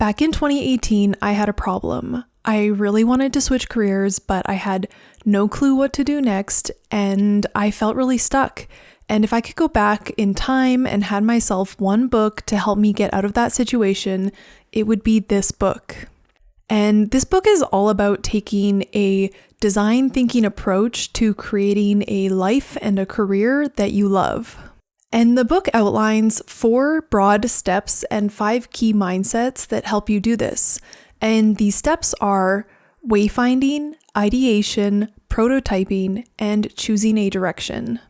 Back in 2018, I had a problem. I really wanted to switch careers, but I had no clue what to do next, and I felt really stuck. And if I could go back in time and had myself one book to help me get out of that situation, it would be this book. And this book is all about taking a design thinking approach to creating a life and a career that you love. And the book outlines 4 broad steps and 5 key mindsets that help you do this. And these steps are wayfinding, ideation, prototyping, and choosing a direction.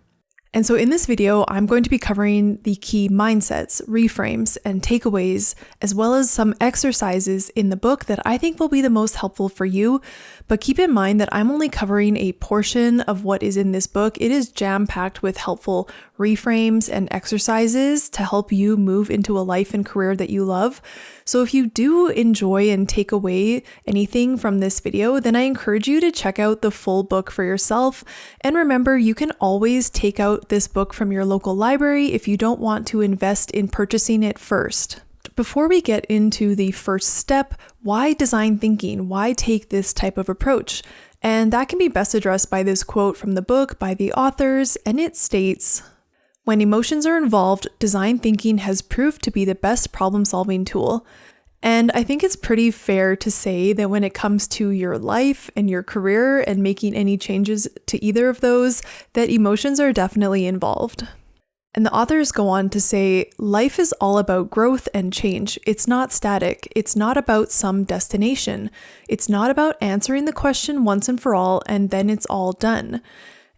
And so in this video, I'm going to be covering the key mindsets, reframes, and takeaways, as well as some exercises in the book that I think will be the most helpful for you. But keep in mind that I'm only covering a portion of what is in this book. It is jam-packed with helpful reframes and exercises to help you move into a life and career that you love. So if you do enjoy and take away anything from this video, then I encourage you to check out the full book for yourself. And remember, you can always take out this book from your local library if you don't want to invest in purchasing it first. Before we get into the first step, why design thinking? Why take this type of approach? And that can be best addressed by this quote from the book by the authors, and it states, "When emotions are involved, design thinking has proved to be the best problem-solving tool." And I think it's pretty fair to say that when it comes to your life and your career and making any changes to either of those, that emotions are definitely involved. And the authors go on to say, life is all about growth and change. It's not static. It's not about some destination. It's not about answering the question once and for all, and then it's all done.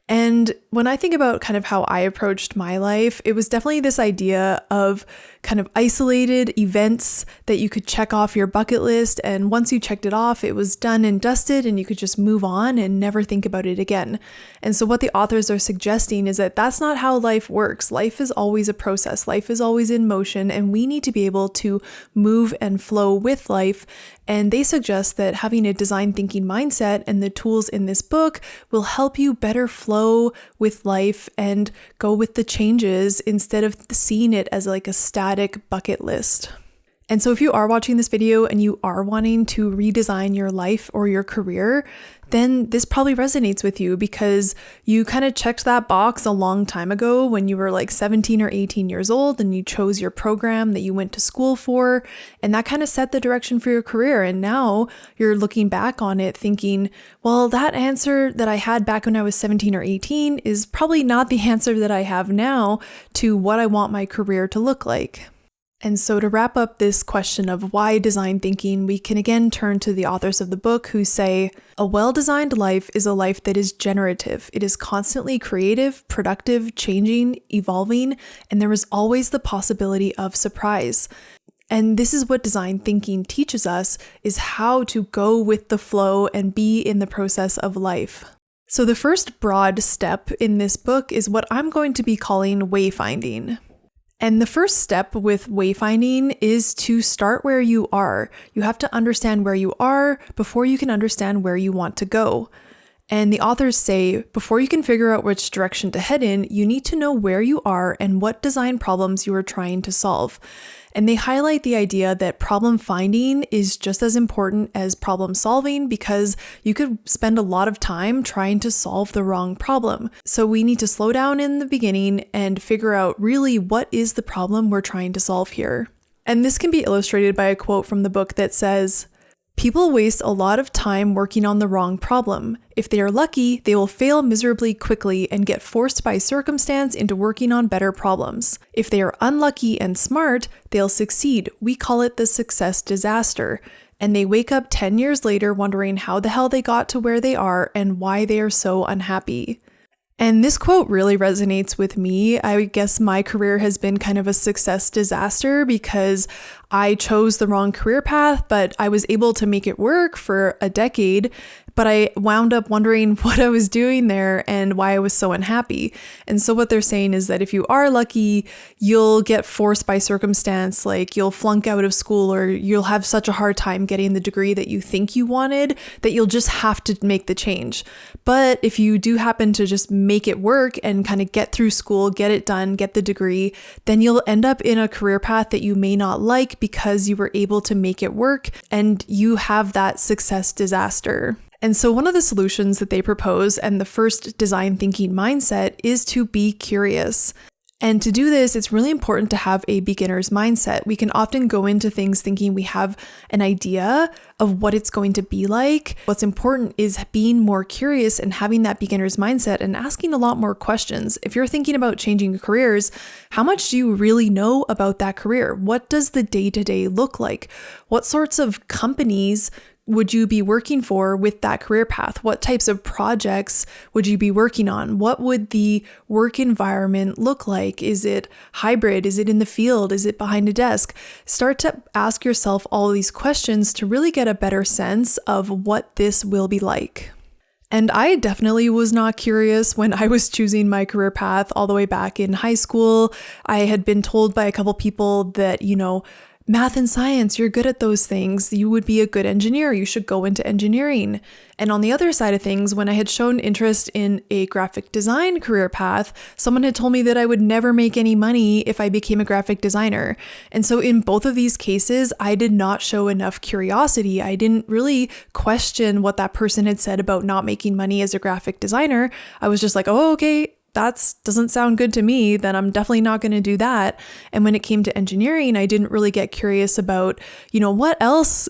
And when I think about kind of how I approached my life, it was definitely this idea of kind of isolated events that you could check off your bucket list. And once you checked it off, it was done and dusted and you could just move on and never think about it again. And so what the authors are suggesting is that that's not how life works. Life is always a process. Life is always in motion, and we need to be able to move and flow with life. And they suggest that having a design thinking mindset and the tools in this book will help you better flow with life and go with the changes instead of seeing it as like a static bucket list. And so if you are watching this video and you are wanting to redesign your life or your career, then this probably resonates with you because you kind of checked that box a long time ago when you were like 17 or 18 years old and you chose your program that you went to school for, and that kind of set the direction for your career. And now you're looking back on it thinking, well, that answer that I had back when I was 17 or 18 is probably not the answer that I have now to what I want my career to look like. And so to wrap up this question of why design thinking, we can again turn to the authors of the book who say, "A well-designed life is a life that is generative. It is constantly creative, productive, changing, evolving, and there is always the possibility of surprise." And this is what design thinking teaches us, is how to go with the flow and be in the process of life. So the first broad step in this book is what I'm going to be calling wayfinding. And the first step with wayfinding is to start where you are. You have to understand where you are before you can understand where you want to go. And the authors say, before you can figure out which direction to head in, you need to know where you are and what design problems you are trying to solve. And they highlight the idea that problem finding is just as important as problem solving because you could spend a lot of time trying to solve the wrong problem. So we need to slow down in the beginning and figure out really what is the problem we're trying to solve here. And this can be illustrated by a quote from the book that says, "People waste a lot of time working on the wrong problem. If they are lucky, they will fail miserably quickly and get forced by circumstance into working on better problems. If they are unlucky and smart, they'll succeed. We call it the success disaster. And they wake up 10 years later wondering how the hell they got to where they are and why they are so unhappy." And this quote really resonates with me. I guess my career has been kind of a success disaster because I chose the wrong career path, but I was able to make it work for a decade. But I wound up wondering what I was doing there and why I was so unhappy. And so what they're saying is that if you are lucky, you'll get forced by circumstance, like you'll flunk out of school or you'll have such a hard time getting the degree that you think you wanted that you'll just have to make the change. But if you do happen to just make it work and kind of get through school, get it done, get the degree, then you'll end up in a career path that you may not like like because you were able to make it work and you have that success disaster. And so one of the solutions that they propose, and the first design thinking mindset, is to be curious. And to do this, it's really important to have a beginner's mindset. We can often go into things thinking we have an idea of what it's going to be like. What's important is being more curious and having that beginner's mindset and asking a lot more questions. If you're thinking about changing careers, how much do you really know about that career? What does the day-to-day look like? What sorts of companies would you be working for with that career path? What types of projects would you be working on? What would the work environment look like? Is it hybrid? Is it in the field? Is it behind a desk? Start to ask yourself all of these questions to really get a better sense of what this will be like. And I definitely was not curious when I was choosing my career path all the way back in high school. I had been told by a couple people that, math and science, you're good at those things. You would be a good engineer. You should go into engineering. And on the other side of things, when I had shown interest in a graphic design career path, someone had told me that I would never make any money if I became a graphic designer. And so in both of these cases, I did not show enough curiosity. I didn't really question what that person had said about not making money as a graphic designer. I was just like, oh, okay, that doesn't sound good to me, then I'm definitely not going to do that. And when it came to engineering, I didn't really get curious about, what else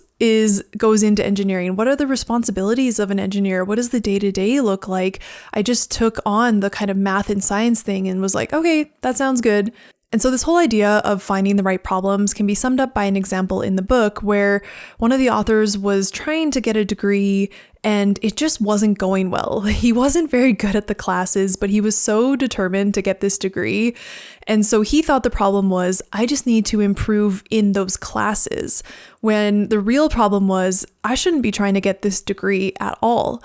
goes into engineering? What are the responsibilities of an engineer? What does the day-to-day look like? I just took on the kind of math and science thing and was like, okay, that sounds good. And so this whole idea of finding the right problems can be summed up by an example in the book where one of the authors was trying to get a degree and it just wasn't going well. He wasn't very good at the classes, but he was so determined to get this degree. And so he thought the problem was, I just need to improve in those classes, when the real problem was, I shouldn't be trying to get this degree at all.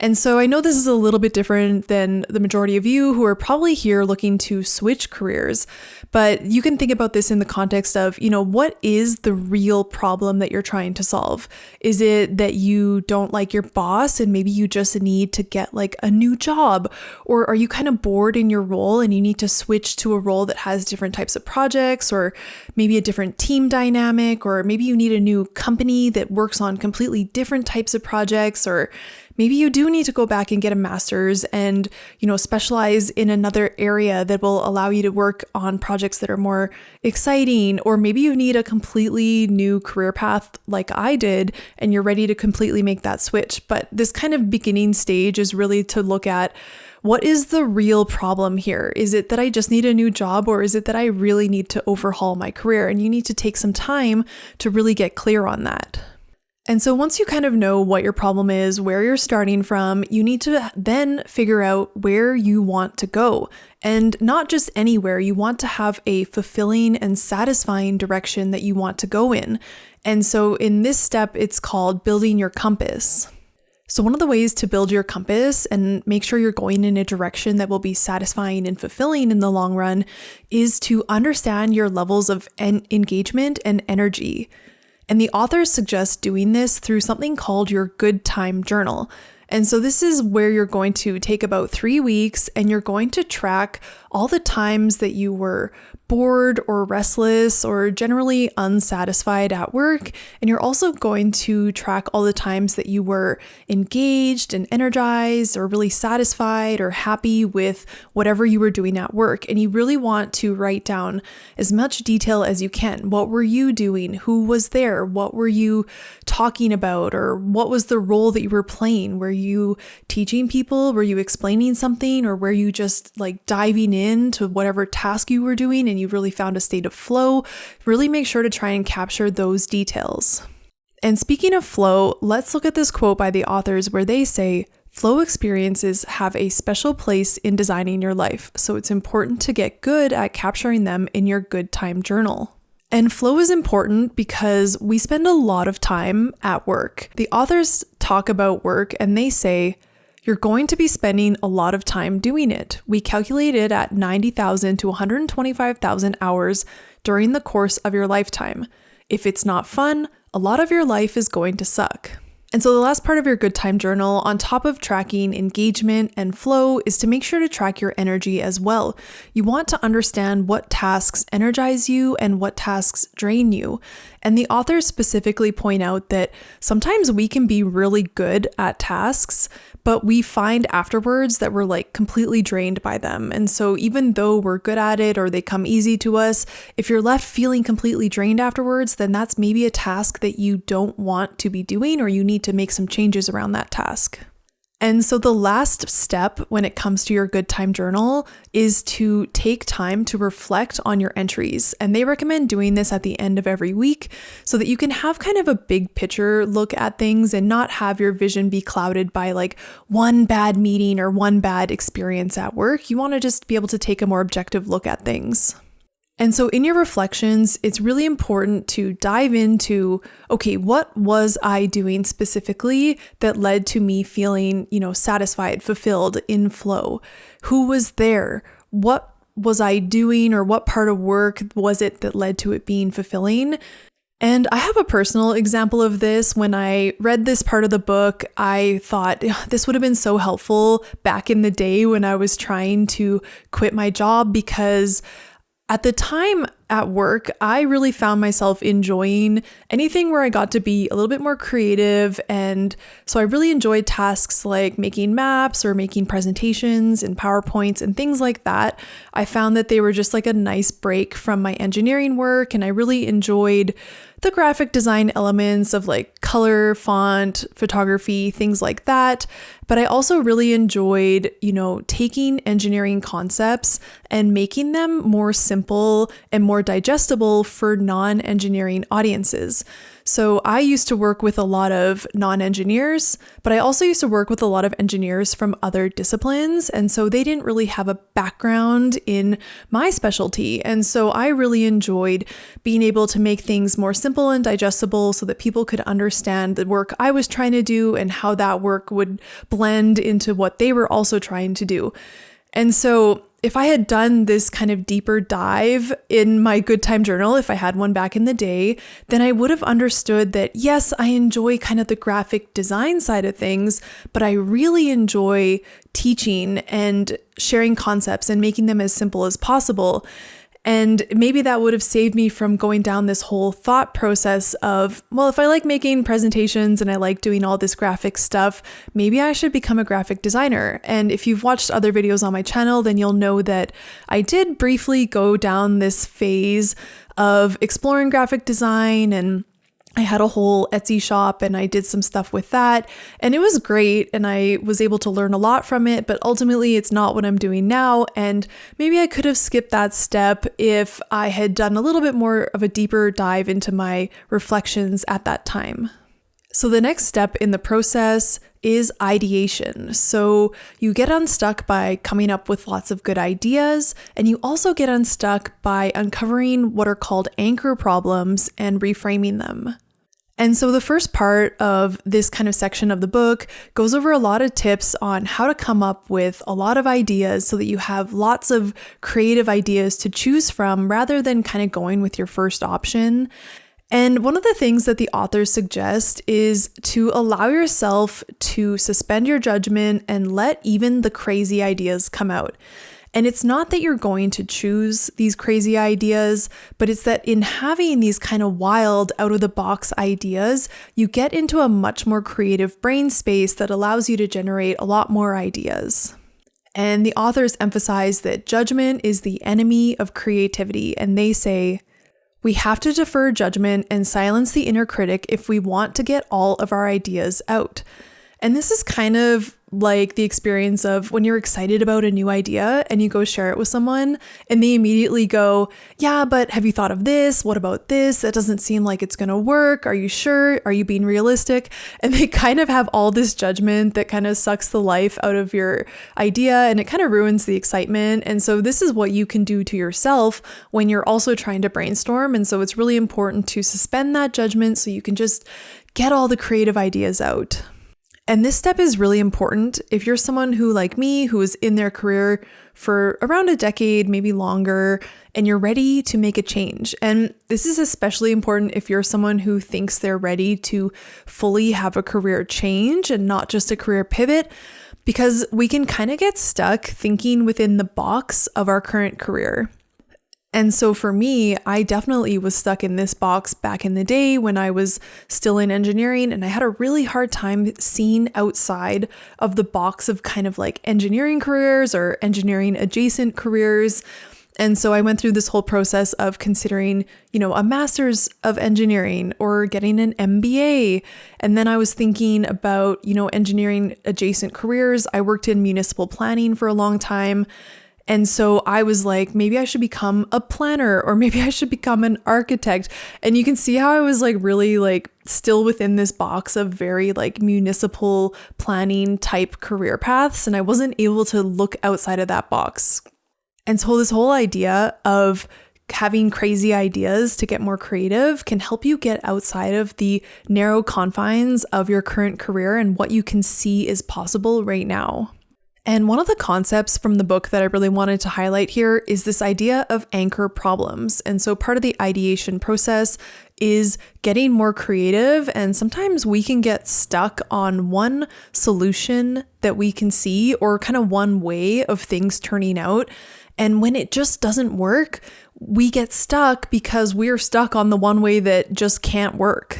And so I know this is a little bit different than the majority of you who are probably here looking to switch careers, but you can think about this in the context of, what is the real problem that you're trying to solve? Is it that you don't like your boss and maybe you just need to get like a new job? Or are you kind of bored in your role and you need to switch to a role that has different types of projects, or maybe a different team dynamic, or maybe you need a new company that works on completely different types of projects, or maybe you do need to go back and get a master's and, specialize in another area that will allow you to work on projects that are more exciting. Or maybe you need a completely new career path like I did, and you're ready to completely make that switch. But this kind of beginning stage is really to look at, what is the real problem here? Is it that I just need a new job, or is it that I really need to overhaul my career? And you need to take some time to really get clear on that. And so once you kind of know what your problem is, where you're starting from, you need to then figure out where you want to go. And not just anywhere, you want to have a fulfilling and satisfying direction that you want to go in. And so in this step, it's called building your compass. So one of the ways to build your compass and make sure you're going in a direction that will be satisfying and fulfilling in the long run is to understand your levels of engagement and energy. And the authors suggest doing this through something called your good time journal. And so this is where you're going to take about 3 weeks and you're going to track all the times that you were bored or restless or generally unsatisfied at work. And you're also going to track all the times that you were engaged and energized or really satisfied or happy with whatever you were doing at work. And you really want to write down as much detail as you can. What were you doing? Who was there? What were you talking about? Or what was the role that you were playing? Were you teaching people? Were you explaining something? Or were you just like diving into whatever task you were doing and you really found a state of flow? Really make sure to try and capture those details. And speaking of flow, let's look at this quote by the authors where they say, flow experiences have a special place in designing your life, so it's important to get good at capturing them in your good time journal. And flow is important because we spend a lot of time at work. The authors talk about work and they say, you're going to be spending a lot of time doing it. We calculate it at 90,000 to 125,000 hours during the course of your lifetime. If it's not fun, a lot of your life is going to suck. And so the last part of your good time journal, on top of tracking engagement and flow, is to make sure to track your energy as well. You want to understand what tasks energize you and what tasks drain you. And the authors specifically point out that sometimes we can be really good at tasks, but we find afterwards that we're like completely drained by them. And so even though we're good at it or they come easy to us, if you're left feeling completely drained afterwards, then that's maybe a task that you don't want to be doing, or you need to make some changes around that task. And so the last step when it comes to your good time journal is to take time to reflect on your entries. And they recommend doing this at the end of every week so that you can have kind of a big picture look at things and not have your vision be clouded by like one bad meeting or one bad experience at work. You want to just be able to take a more objective look at things. And so in your reflections, it's really important to dive into, okay, what was I doing specifically that led to me feeling, satisfied, fulfilled, in flow? Who was there? What was I doing, or what part of work was it that led to it being fulfilling? And I have a personal example of this. When I read this part of the book, I thought this would have been so helpful back in the day when I was trying to quit my job, because at the time at work, I really found myself enjoying anything where I got to be a little bit more creative. And so I really enjoyed tasks like making maps or making presentations and PowerPoints and things like that. I found that they were just like a nice break from my engineering work. And I really enjoyed the graphic design elements of like color, font, photography, things like that. But I also really enjoyed, taking engineering concepts and making them more simple and more digestible for non-engineering audiences. So I used to work with a lot of non-engineers, but I also used to work with a lot of engineers from other disciplines. And so they didn't really have a background in my specialty. And so I really enjoyed being able to make things more simple and digestible so that people could understand the work I was trying to do and how that work would blend into what they were also trying to do. And so if I had done this kind of deeper dive in my good time journal, if I had one back in the day, then I would have understood that, yes, I enjoy kind of the graphic design side of things, but I really enjoy teaching and sharing concepts and making them as simple as possible. And maybe that would have saved me from going down this whole thought process of, well, if I like making presentations and I like doing all this graphic stuff, maybe I should become a graphic designer. And if you've watched other videos on my channel, then you'll know that I did briefly go down this phase of exploring graphic design, and I had a whole Etsy shop and I did some stuff with that, and it was great and I was able to learn a lot from it, but ultimately it's not what I'm doing now. And maybe I could have skipped that step if I had done a little bit more of a deeper dive into my reflections at that time. So the next step in the process is ideation. So you get unstuck by coming up with lots of good ideas, and you also get unstuck by uncovering what are called anchor problems and reframing them. And so the first part of this kind of section of the book goes over a lot of tips on how to come up with a lot of ideas so that you have lots of creative ideas to choose from rather than kind of going with your first option. And one of the things that the authors suggest is to allow yourself to suspend your judgment and let even the crazy ideas come out. And it's not that you're going to choose these crazy ideas, but it's that in having these kind of wild, out-of-the-box ideas, you get into a much more creative brain space that allows you to generate a lot more ideas. And the authors emphasize that judgment is the enemy of creativity, and they say, we have to defer judgment and silence the inner critic if we want to get all of our ideas out. And this is kind of like the experience of when you're excited about a new idea and you go share it with someone and they immediately go, yeah, but have you thought of this? What about this? That doesn't seem like it's going to work. Are you sure? Are you being realistic? And they kind of have all this judgment that kind of sucks the life out of your idea and it kind of ruins the excitement. And so this is what you can do to yourself when you're also trying to brainstorm. And so it's really important to suspend that judgment so you can just get all the creative ideas out. And this step is really important if you're someone who, like me, who is in their career for around a decade, maybe longer, and you're ready to make a change. And this is especially important if you're someone who thinks they're ready to fully have a career change and not just a career pivot, because we can kind of get stuck thinking within the box of our current career. And so for me, I definitely was stuck in this box back in the day when I was still in engineering, and I had a really hard time seeing outside of the box of kind of like engineering careers or engineering adjacent careers. And so I went through this whole process of considering, a master's of engineering or getting an MBA. And then I was thinking about, engineering adjacent careers. I worked in municipal planning for a long time. And so I was like, maybe I should become a planner, or maybe I should become an architect. And you can see how I was like really like still within this box of very like municipal planning type career paths. And I wasn't able to look outside of that box. And so this whole idea of having crazy ideas to get more creative can help you get outside of the narrow confines of your current career and what you can see is possible right now. And one of the concepts from the book that I really wanted to highlight here is this idea of anchor problems. And so part of the ideation process is getting more creative. And sometimes we can get stuck on one solution that we can see, or kind of one way of things turning out. And when it just doesn't work, we get stuck because we're stuck on the one way that just can't work.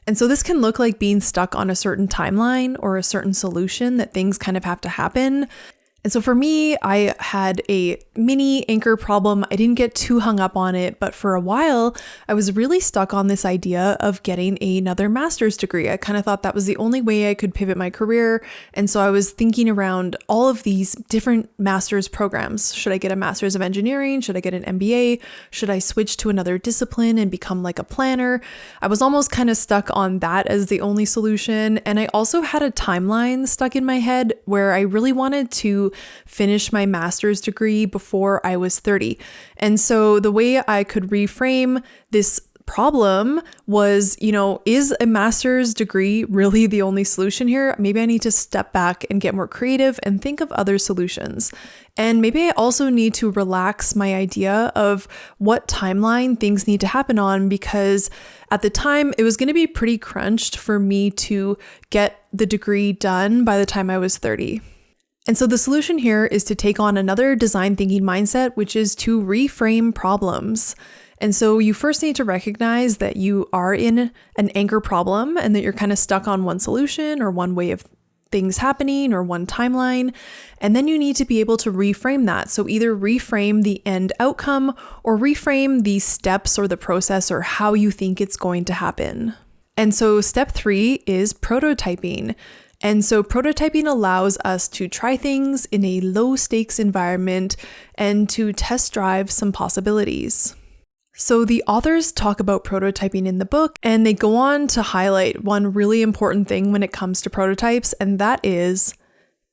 And so this can look like being stuck on a certain timeline or a certain solution that things kind of have to happen. And so for me, I had a mini anchor problem. I didn't get too hung up on it, but for a while, I was really stuck on this idea of getting another master's degree. I kind of thought that was the only way I could pivot my career. And so I was thinking around all of these different master's programs. Should I get a master's of engineering? Should I get an MBA? Should I switch to another discipline and become like a planner? I was almost kind of stuck on that as the only solution. And I also had a timeline stuck in my head where I really wanted to finish my master's degree before I was 30. And so the way I could reframe this problem was, is a master's degree really the only solution here? Maybe I need to step back and get more creative and think of other solutions. And maybe I also need to relax my idea of what timeline things need to happen on, because at the time it was going to be pretty crunched for me to get the degree done by the time I was 30. And so the solution here is to take on another design thinking mindset, which is to reframe problems. And so you first need to recognize that you are in an anchor problem and that you're kind of stuck on one solution or one way of things happening or one timeline. And then you need to be able to reframe that. So either reframe the end outcome or reframe the steps or the process or how you think it's going to happen. And so step 3 is prototyping. And so prototyping allows us to try things in a low stakes environment and to test drive some possibilities. So the authors talk about prototyping in the book, and they go on to highlight one really important thing when it comes to prototypes, and that is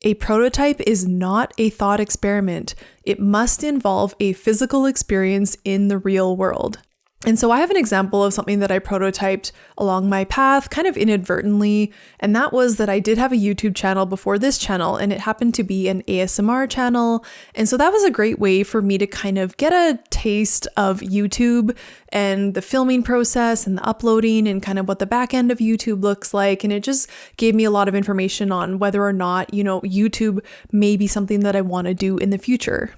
a prototype is not a thought experiment. It must involve a physical experience in the real world. And so I have an example of something that I prototyped along my path kind of inadvertently, and that was that I did have a YouTube channel before this channel, and it happened to be an ASMR channel. And so that was a great way for me to kind of get a taste of YouTube and the filming process and the uploading and kind of what the back end of YouTube looks like. And it just gave me a lot of information on whether or not, YouTube may be something that I want to do in the future.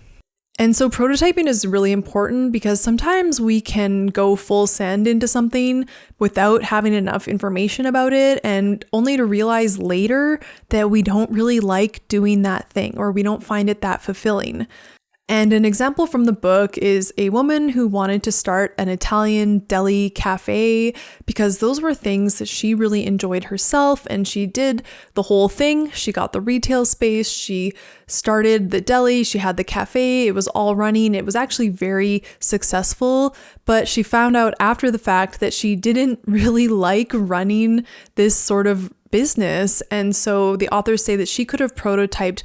And so prototyping is really important because sometimes we can go full send into something without having enough information about it, and only to realize later that we don't really like doing that thing or we don't find it that fulfilling. And an example from the book is a woman who wanted to start an Italian deli cafe because those were things that she really enjoyed herself, and she did the whole thing. She got the retail space, she started the deli, she had the cafe, it was all running. It was actually very successful, but she found out after the fact that she didn't really like running this sort of business. And so the authors say that she could have prototyped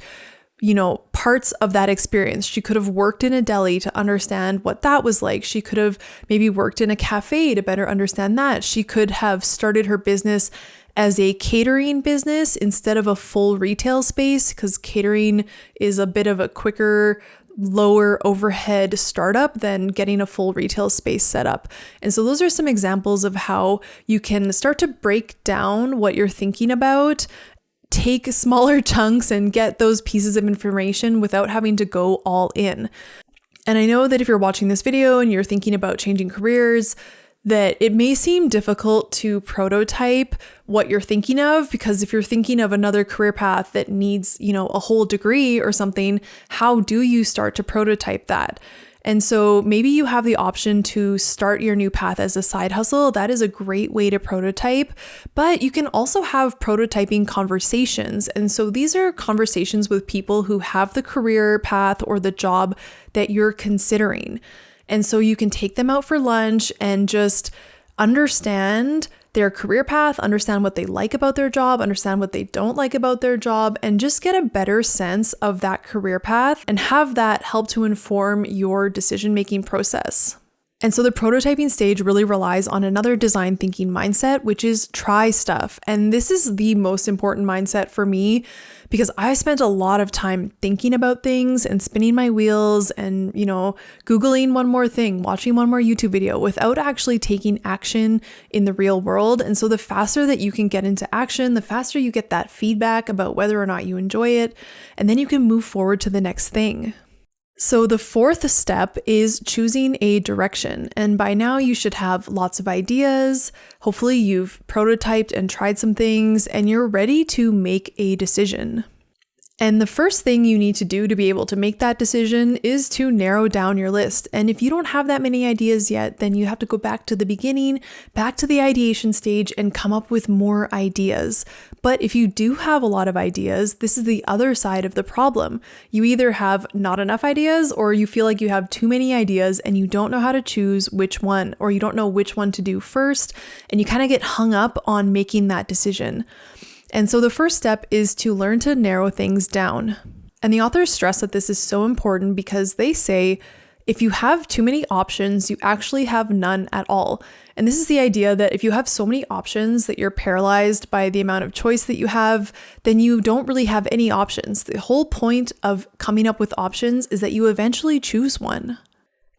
parts of that experience. She could have worked in a deli to understand what that was like. She could have maybe worked in a cafe to better understand that. She could have started her business as a catering business instead of a full retail space, because catering is a bit of a quicker, lower overhead startup than getting a full retail space set up. And so those are some examples of how you can start to break down what you're thinking about, take smaller chunks and get those pieces of information without having to go all in. And I know that if you're watching this video and you're thinking about changing careers, that it may seem difficult to prototype what you're thinking of, because if you're thinking of another career path that needs, a whole degree or something, how do you start to prototype that? And so maybe you have the option to start your new path as a side hustle. That is a great way to prototype, but you can also have prototyping conversations. And so these are conversations with people who have the career path or the job that you're considering. And so you can take them out for lunch and just understand their career path, understand what they like about their job, understand what they don't like about their job, and just get a better sense of that career path and have that help to inform your decision-making process. And so the prototyping stage really relies on another design thinking mindset, which is try stuff. And this is the most important mindset for me, because I spent a lot of time thinking about things and spinning my wheels and, Googling one more thing, watching one more YouTube video without actually taking action in the real world. And so the faster that you can get into action, the faster you get that feedback about whether or not you enjoy it, and then you can move forward to the next thing. So the fourth step is choosing a direction. And by now you should have lots of ideas. Hopefully you've prototyped and tried some things and you're ready to make a decision. And the first thing you need to do to be able to make that decision is to narrow down your list. And if you don't have that many ideas yet, then you have to go back to the beginning, back to the ideation stage, and come up with more ideas. But if you do have a lot of ideas, this is the other side of the problem. You either have not enough ideas or you feel like you have too many ideas and you don't know how to choose which one, or you don't know which one to do first, and you kind of get hung up on making that decision. And so the first step is to learn to narrow things down. And the authors stress that this is so important because they say, if you have too many options, you actually have none at all. And this is the idea that if you have so many options that you're paralyzed by the amount of choice that you have, then you don't really have any options. The whole point of coming up with options is that you eventually choose one.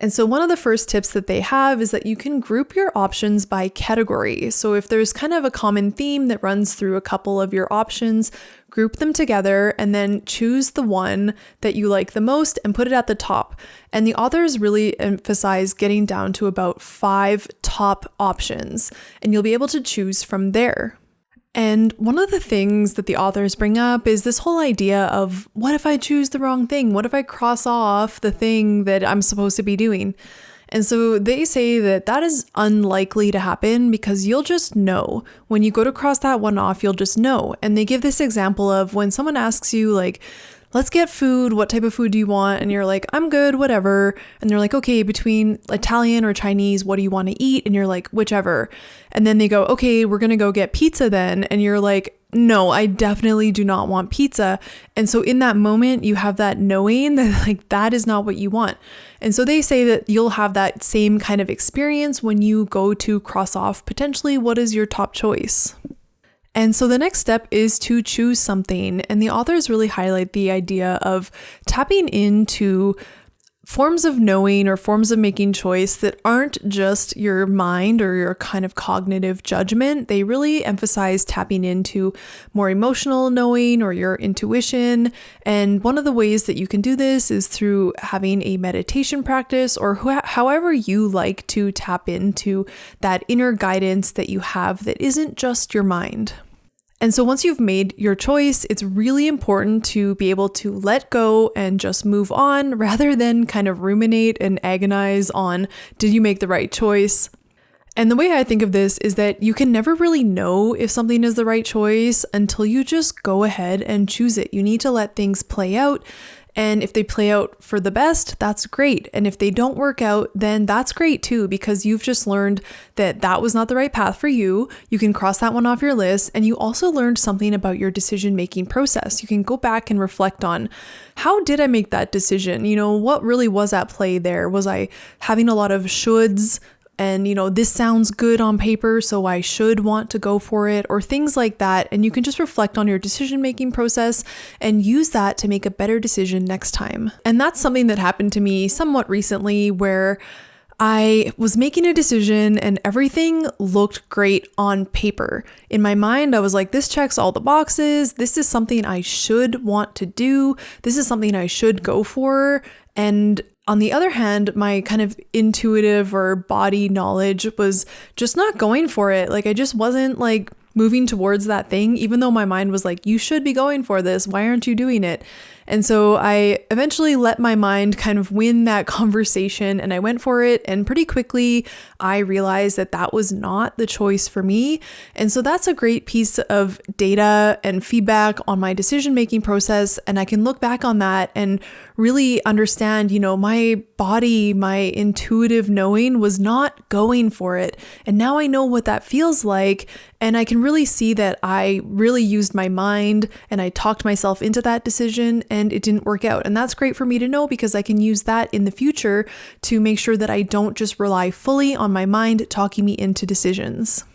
And so one of the first tips that they have is that you can group your options by category. So if there's kind of a common theme that runs through a couple of your options, group them together and then choose the one that you like the most and put it at the top. And the authors really emphasize getting down to about 5 top options, and you'll be able to choose from there. And one of the things that the authors bring up is this whole idea of, what if I choose the wrong thing? What if I cross off the thing that I'm supposed to be doing? And so they say that that is unlikely to happen because you'll just know. When you go to cross that one off, you'll just know. And they give this example of when someone asks you, like, let's get food. What type of food do you want? And you're like, I'm good, whatever. And they're like, okay, between Italian or Chinese, what do you want to eat? And you're like, whichever. And then they go, okay, we're going to go get pizza then. And you're like, no, I definitely do not want pizza. And so in that moment, you have that knowing that that is not what you want. And so they say that you'll have that same kind of experience when you go to cross off potentially what is your top choice. And so the next step is to choose something. And the authors really highlight the idea of tapping into forms of knowing or forms of making choice that aren't just your mind or your kind of cognitive judgment. They really emphasize tapping into more emotional knowing or your intuition. And one of the ways that you can do this is through having a meditation practice or however you like to tap into that inner guidance that you have that isn't just your mind. And so once you've made your choice, it's really important to be able to let go and just move on rather than kind of ruminate and agonize on, did you make the right choice? And the way I think of this is that you can never really know if something is the right choice until you just go ahead and choose it. You need to let things play out And if they play out for the best, that's great. And if they don't work out, then that's great too, because you've just learned that that was not the right path for you. You can cross that one off your list. And you also learned something about your decision-making process. You can go back and reflect on, how did I make that decision? What really was at play there? Was I having a lot of shoulds? And, this sounds good on paper, so I should want to go for it, or things like that. And you can just reflect on your decision-making process and use that to make a better decision next time. And that's something that happened to me somewhat recently, where I was making a decision and everything looked great on paper. In my mind, I was like, this checks all the boxes. This is something I should want to do. This is something I should go for. And on the other hand, my kind of intuitive or body knowledge was just not going for it. Like, I just wasn't like moving towards that thing, even though my mind was like, you should be going for this. Why aren't you doing it? And so I eventually let my mind kind of win that conversation, and I went for it. And pretty quickly, I realized that that was not the choice for me. And so that's a great piece of data and feedback on my decision-making process. And I can look back on that and really understand, my body, my intuitive knowing was not going for it. And now I know what that feels like. And I can really see that I really used my mind and I talked myself into that decision and it didn't work out. And that's great for me to know, because I can use that in the future to make sure that I don't just rely fully on my mind talking me into decisions.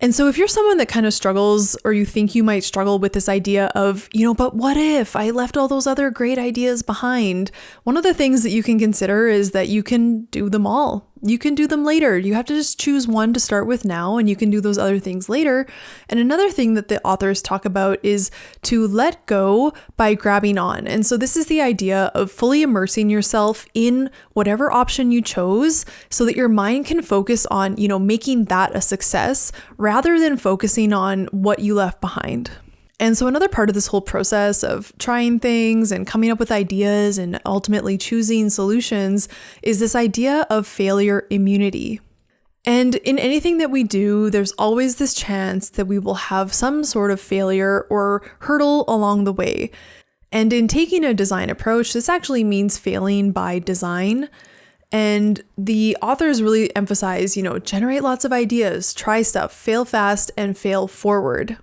And so if you're someone that kind of struggles, or you think you might struggle with this idea of, but what if I left all those other great ideas behind? One of the things that you can consider is that you can do them all. You can do them later. You have to just choose one to start with now, and you can do those other things later. And another thing that the authors talk about is to let go by grabbing on. And so this is the idea of fully immersing yourself in whatever option you chose, so that your mind can focus on, making that a success rather than focusing on what you left behind. And so another part of this whole process of trying things and coming up with ideas and ultimately choosing solutions is this idea of failure immunity. And in anything that we do, there's always this chance that we will have some sort of failure or hurdle along the way. And in taking a design approach, this actually means failing by design. And the authors really emphasize, generate lots of ideas, try stuff, fail fast, and fail forward.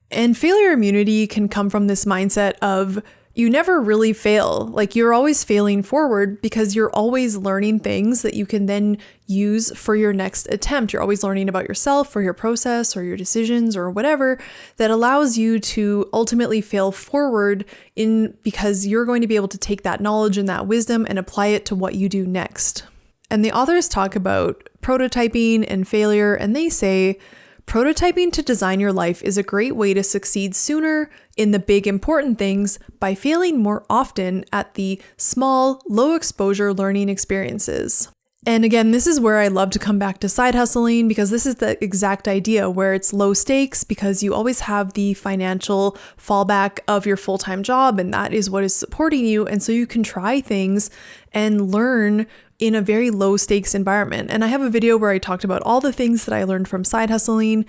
And failure immunity can come from this mindset of you never really fail. Like, you're always failing forward because you're always learning things that you can then use for your next attempt. You're always learning about yourself or your process or your decisions or whatever that allows you to ultimately fail forward because you're going to be able to take that knowledge and that wisdom and apply it to what you do next. And the authors talk about prototyping and failure, and they say, prototyping to design your life is a great way to succeed sooner in the big important things by failing more often at the small, low exposure learning experiences. And again, this is where I love to come back to side hustling, because this is the exact idea where it's low stakes because you always have the financial fallback of your full-time job, and that is what is supporting you. And so you can try things and learn in a very low stakes environment. And I have a video where I talked about all the things that I learned from side hustling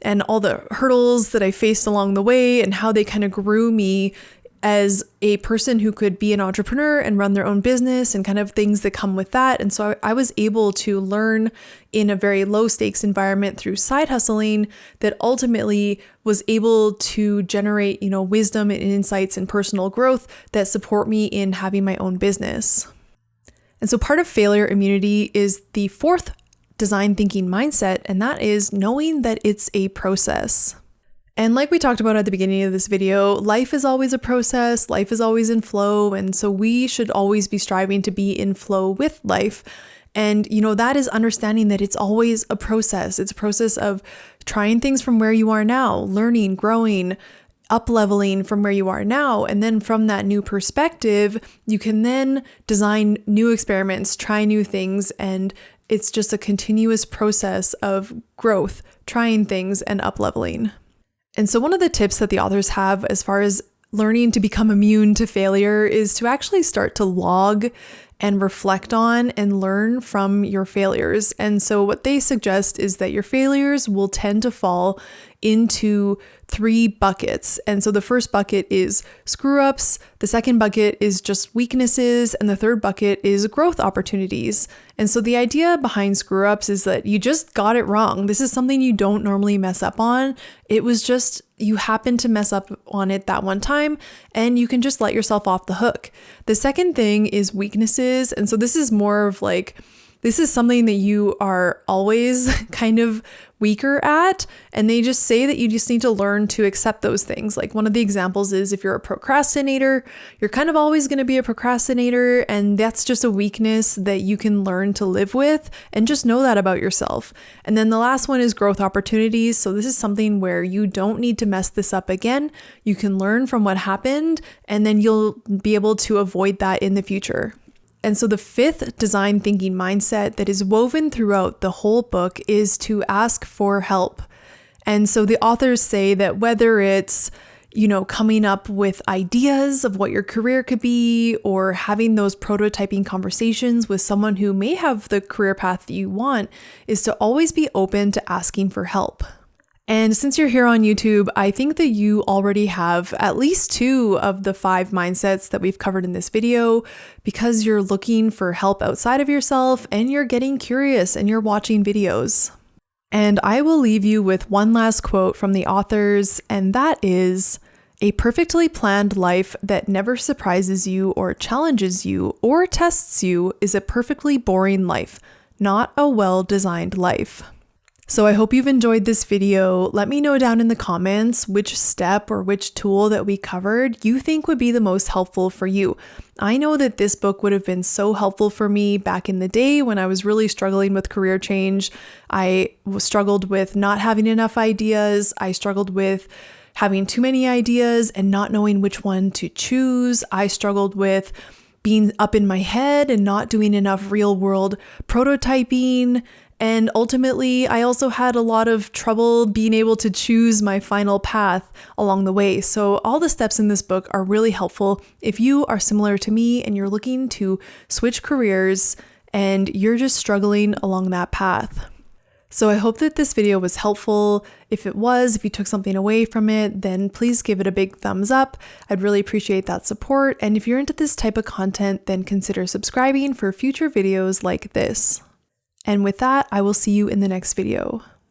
and all the hurdles that I faced along the way and how they kind of grew me as a person who could be an entrepreneur and run their own business and kind of things that come with that. And so I was able to learn in a very low stakes environment through side hustling that ultimately was able to generate, wisdom and insights and personal growth that support me in having my own business. And so part of failure immunity is the fourth design thinking mindset, and that is knowing that it's a process. And like we talked about at the beginning of this video, life is always a process, life is always in flow, and so we should always be striving to be in flow with life. And, that is understanding that it's always a process. It's a process of trying things from where you are now, learning, growing, up-leveling from where you are now. And then from that new perspective, you can then design new experiments, try new things. And it's just a continuous process of growth, trying things and up-leveling. And so one of the tips that the authors have as far as learning to become immune to failure is to actually start to log and reflect on and learn from your failures. And so what they suggest is that your failures will tend to fall into 3 buckets. And so the first bucket is screw-ups, the second bucket is just weaknesses, and the third bucket is growth opportunities. And so the idea behind screw-ups is that you just got it wrong. This is something you don't normally mess up on. It was just you happened to mess up on it that one time, and you can just let yourself off the hook. The second thing is weaknesses. And so this is more of like, this is something that you are always kind of weaker at, and they just say that you just need to learn to accept those things. Like one of the examples is if you're a procrastinator, you're kind of always going to be a procrastinator, and that's just a weakness that you can learn to live with, and just know that about yourself. And then the last one is growth opportunities. So this is something where you don't need to mess this up again. You can learn from what happened, and then you'll be able to avoid that in the future. And so the 5th design thinking mindset that is woven throughout the whole book is to ask for help. And so the authors say that whether it's, coming up with ideas of what your career could be, or having those prototyping conversations with someone who may have the career path that you want, is to always be open to asking for help. And since you're here on YouTube, I think that you already have at least 2 of the 5 mindsets that we've covered in this video, because you're looking for help outside of yourself and you're getting curious and you're watching videos. And I will leave you with one last quote from the authors, and that is, "A perfectly planned life that never surprises you or challenges you or tests you is a perfectly boring life, not a well-designed life." So I hope you've enjoyed this video. Let me know down in the comments which step or which tool that we covered you think would be the most helpful for you. I know that this book would have been so helpful for me back in the day when I was really struggling with career change. I struggled with not having enough ideas. I struggled with having too many ideas and not knowing which one to choose. I struggled with being up in my head and not doing enough real world prototyping. And ultimately, I also had a lot of trouble being able to choose my final path along the way. So all the steps in this book are really helpful if you are similar to me and you're looking to switch careers and you're just struggling along that path. So I hope that this video was helpful. If it was, if you took something away from it, then please give it a big thumbs up. I'd really appreciate that support. And if you're into this type of content, then consider subscribing for future videos like this. And with that, I will see you in the next video.